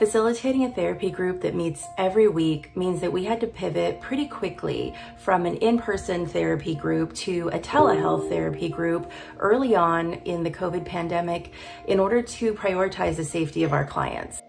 Facilitating a therapy group that meets every week means that we had to pivot pretty quickly from an in-person therapy group to a telehealth therapy group early on in the COVID pandemic in order to prioritize the safety of our clients.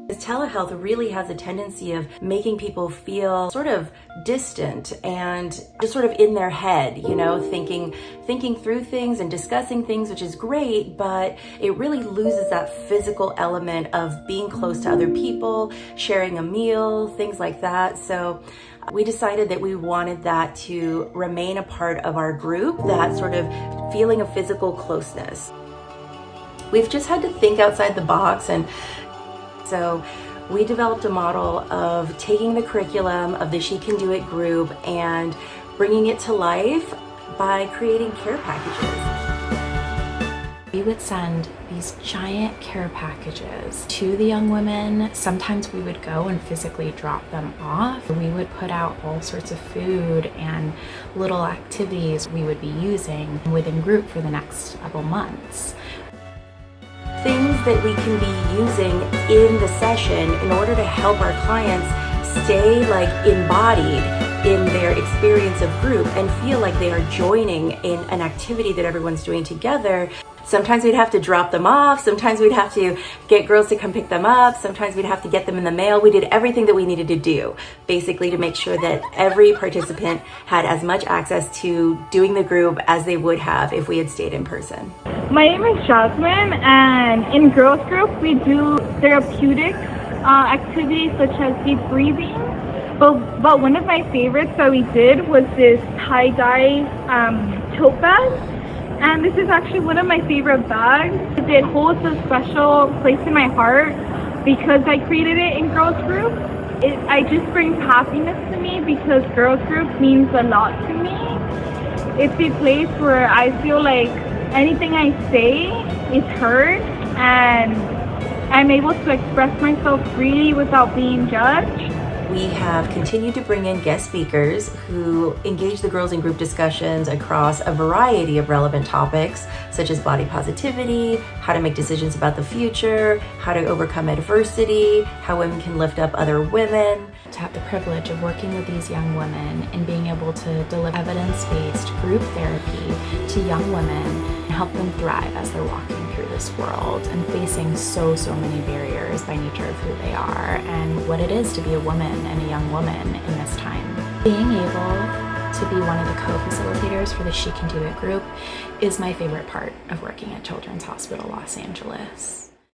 Telehealth really has a tendency of making people feel sort of distant and just sort of in their head, thinking through things and discussing things, which is great, but it really loses that physical element of being close to other people, sharing a meal, things like that. So we decided that we wanted that to remain a part of our group, that sort of feeling of physical closeness. We've just had to think outside the box, and so we developed a model of taking the curriculum of the She Can Do It group and bringing it to life by creating care packages. We would send these giant care packages to the young women. Sometimes we would go and physically drop them off. We would put out all sorts of food and little activities we would be using within group for the next couple months. Things that we can be using in the session in order to help our clients stay embodied in their experience of group and feel like they are joining in an activity that everyone's doing together. Sometimes we'd have to drop them off. Sometimes we'd have to get girls to come pick them up. Sometimes we'd have to get them in the mail. We did everything that we needed to do, basically, to make sure that every participant had as much access to doing the group as they would have if we had stayed in person. My name is Jasmine, and in girls group we do therapeutic activities such as deep breathing. But one of my favorites that we did was this tie-dye tote bag. And this is actually one of my favorite bags. It holds a special place in my heart because I created it in girls group. It just brings happiness to me because girls group means a lot to me. It's a place where I feel like anything I say is heard and I'm able to express myself freely without being judged. We have continued to bring in guest speakers who engage the girls in group discussions across a variety of relevant topics, such as body positivity, how to make decisions about the future, how to overcome adversity, how women can lift up other women. To have the privilege of working with these young women and being able to deliver evidence-based group therapy to young women and help them thrive as they're walking through this world and facing so many barriers by nature of who they are and what it is to be a woman and a young woman in this time. Being able to be one of the co-facilitators for the She Can Do It group is my favorite part of working at Children's Hospital Los Angeles.